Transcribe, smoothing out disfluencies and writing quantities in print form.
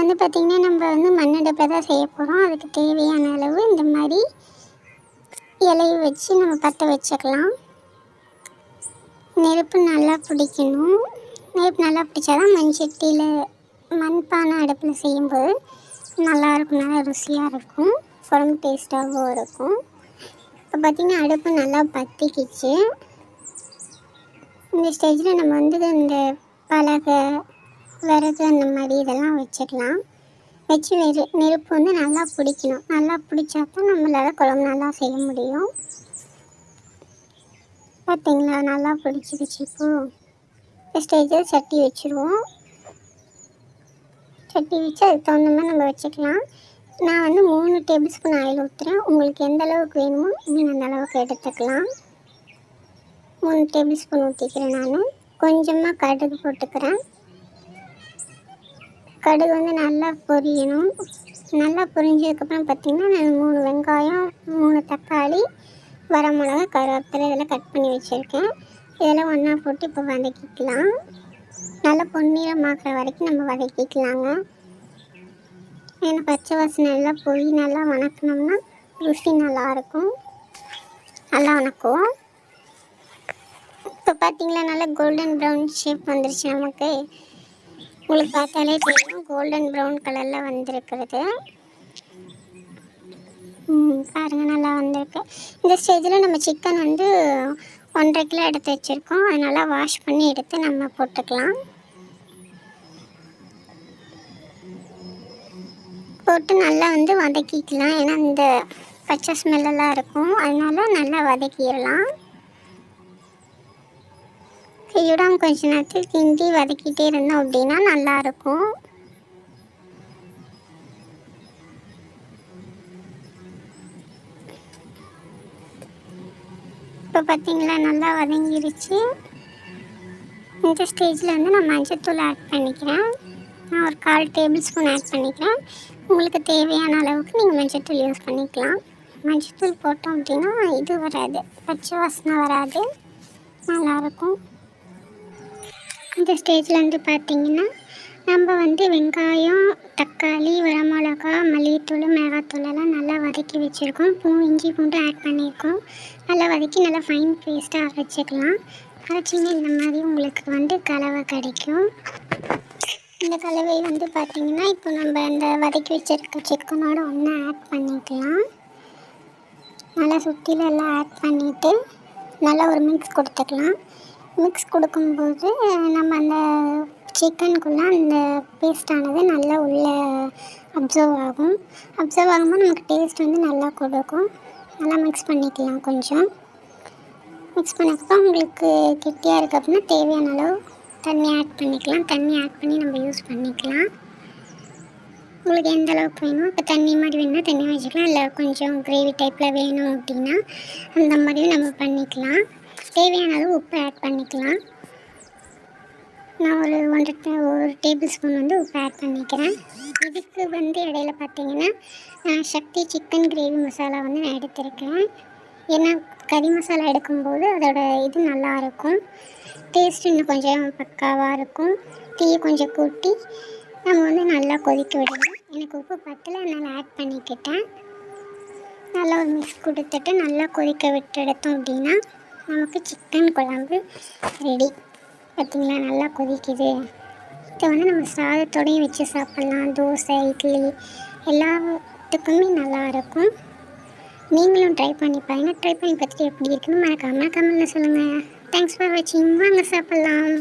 வந்து பார்த்திங்கன்னா நம்ம வந்து மண்ணடுப்பில் தான் செய்ய போகிறோம். அதுக்கு தேவையான அளவு இந்த மாதிரி இலையை வச்சு நம்ம பற்ற வச்சுக்கலாம். நெருப்பு நல்லா பிடிக்கணும். நெருப்பு நல்லா பிடிச்சா தான் மண்சட்டியில் மண்பானை அடுப்பில் செய்யும்போது நல்லாயிருக்கும், நல்லா ருசியாக இருக்கும், குழம்பு டேஸ்ட்டாகவும் இருக்கும். இப்போ பார்த்திங்கன்னா அடுப்பு நல்லா பற்றிக்கிச்சு. இந்த ஸ்டேஜில் நம்ம வந்து இந்த பலகை, விறகு அந்த மாதிரி இதெல்லாம் வச்சுக்கலாம். வச்சு நெருப்பு வந்து நல்லா பிடிக்கணும். நல்லா பிடிச்சா தான் நம்மளால் குழம்பு நல்லா செய்ய முடியும். பார்த்திங்களா, நல்லா பிடிச்சிக்கிச்சு. இப்போது ஸ்டேஜில் சட்டி வச்சுருவோம். சட்டி வச்சு அதுக்கு தகுந்த மாதிரி நம்ம வச்சுக்கலாம். நான் வந்து 3 டேபிள் ஸ்பூன் ஆயில் ஊற்றுறேன். உங்களுக்கு எந்த அளவுக்கு வேணுமோ நீங்கள் அந்த அளவுக்கு எடுத்துக்கலாம். 3 டேபிள் ஸ்பூன் ஊற்றிக்கிறேன். நான் கொஞ்சமாக கடுகு போட்டுக்கிறேன். கடுகு வந்து நல்லா பொரியணும். நல்லா பொரிஞ்சதுக்கப்புறம் பார்த்திங்கன்னா நான் 3 வெங்காயம், 3 தக்காளி, வரமிளகா, கருவேப்பிலை இதெல்லாம் கட் பண்ணி வச்சுருக்கேன். இதெல்லாம் ஒன்றா போட்டு இப்போ வதக்கிக்கலாம். நல்லா பொன்னிறமாக்குற வரைக்கும் நம்ம வதக்கிக்கலாங்க. ஏன்னா பச்சை வாசனை எல்லாம் போய் நல்லா வணக்கினோம்னா ருசி நல்லாயிருக்கும். நல்லா வணக்குவோம். இப்போ பார்த்திங்களா, நல்லா கோல்டன் ப்ரௌன் ஷேப் வந்துருச்சு. நமக்கு உங்களுக்கு பார்த்தாலே தெரியும் கோல்டன் ப்ரௌன் கலரில் வந்திருக்கிறது. பாருங்கள், நல்லா வந்திருக்கு. இந்த ஸ்டேஜில் நம்ம சிக்கன் வந்து 1.5 கிலோ எடுத்து வச்சுருக்கோம். அதை நல்லா வாஷ் பண்ணி எடுத்து நம்ம போட்டுக்கலாம். போட்டு நல்லா வந்து வதக்கிக்கலாம். ஏன்னா இந்த பச்சை ஸ்மெல்லாம் இருக்கும், அதனால் நல்லா வதக்கிடலாம். கையோடாம கொஞ்ச நேரத்தில் கிண்டி வதக்கிட்டே இருந்தோம் அப்படின்னா நல்லாயிருக்கும். இப்போ பார்த்திங்களா, நல்லா வதங்கிருச்சு. இந்த ஸ்டேஜில் வந்து நான் மஞ்சள்தூள் ஆட் பண்ணிக்கிறேன். நான் ஒரு 1/4 டேபிள் ஸ்பூன் ஆட் பண்ணிக்கிறேன். உங்களுக்கு தேவையான அளவுக்கு நீங்கள் மஞ்சள்தூள் யூஸ் பண்ணிக்கலாம். மஞ்சள்தூள் போட்டோம் அப்படின்னா இது வராது, பச்சை வாசனை வராது, நல்லாயிருக்கும். இந்த ஸ்டேஜில் வந்து பார்த்திங்கன்னா நம்ம வந்து வெங்காயம், தக்காளி, வரமிளகா, மல்லித்தூள், மிளகாத்தூள் எல்லாம் நல்லா வதக்கி வச்சுருக்கோம். இஞ்சி பூண்டு ஆட் பண்ணியிருக்கோம். நல்லா வதக்கி நல்லா ஃபைன் பேஸ்ட்டாக அரைச்சிக்கலாம். அரைச்சிங்கன்னா இந்த மாதிரி உங்களுக்கு வந்து கலவை கிடைக்கும். இந்த கலவை வந்து பார்த்திங்கன்னா இப்போ நம்ம அந்த வதக்கி வச்சுருக்க சிக்கனோட ஒன்றா ஆட் பண்ணிக்கலாம். நல்லா சுற்றில எல்லாம் ஆட் பண்ணிவிட்டு நல்லா ஒரு மிக்ஸ் கொடுத்துக்கலாம். மிக்ஸ் கொடுக்கும்போது நம்ம அந்த சிக்கனுக்குள்ளே அந்த பேஸ்டானது நல்லா உள்ளே அப்சர்வ் ஆகும். அப்சர்வ் ஆகும்போது நமக்கு டேஸ்ட் வந்து நல்லா கொடுக்கும். நல்லா மிக்ஸ் பண்ணிக்கலாம். கொஞ்சம் மிக்ஸ் பண்ணதுக்கப்புறம் உங்களுக்கு கெட்டியாக இருக்குது அப்படின்னா தேவையான அளவு தண்ணி ஆட் பண்ணிக்கலாம். தண்ணி ஆட் பண்ணி நம்ம யூஸ் பண்ணிக்கலாம். உங்களுக்கு எந்த அளவுக்கு வேணும், இப்போ தண்ணி மாதிரி வேணும்னா தண்ணி வச்சுக்கலாம். இல்லை கொஞ்சம் கிரேவி டைப்பில் வேணும் அப்படின்னா அந்த மாதிரியும் நம்ம பண்ணிக்கலாம். தேவையான அளவு உப்பு ஆட் பண்ணிக்கலாம். நான் ஒரு டேபிள் ஸ்பூன் வந்து உப்பு ஆட் பண்ணிக்கிறேன். இதுக்கு வந்து இடையில பார்த்திங்கன்னா சக்தி சிக்கன் கிரேவி மசாலா வந்து நான் எடுத்திருக்கேன். ஏன்னா கறி மசாலா எடுக்கும்போது அதோட இது நல்லாயிருக்கும், டேஸ்ட் இன்னும் கொஞ்சம் பக்காவாக இருக்கும். தீயை கொஞ்சம் கூட்டி நம்ம வந்து நல்லா கொதிக்க விடணும். எனக்கு உப்பு பத்தலை, அதனால் ஆட் பண்ணிக்கிட்டேன். நல்லா ஒரு மிக்ஸ் கொடுத்துட்டு நல்லா கொதிக்க விட்டு எடுத்தோம் அப்படின்னா நமக்கு சிக்கன் குழம்பு ரெடி. பார்த்திங்களா, நல்லா கொதிக்குது. இதை வந்து நம்ம சாதத்தோடையும் வச்சு சாப்பிட்லாம். தோசை, இட்லி எல்லாத்துக்குமே நல்லாயிருக்கும். நீங்களும் ட்ரை பண்ணி பாருங்கள். ட்ரை பண்ணி பார்த்துட்டு எப்படி இருக்குன்னு மறக்காமல் கமெண்ட்டில் சொல்லுங்கள். தேங்க்ஸ் ஃபார் வாட்சிங். வாங்க சாப்பிட்லாம்.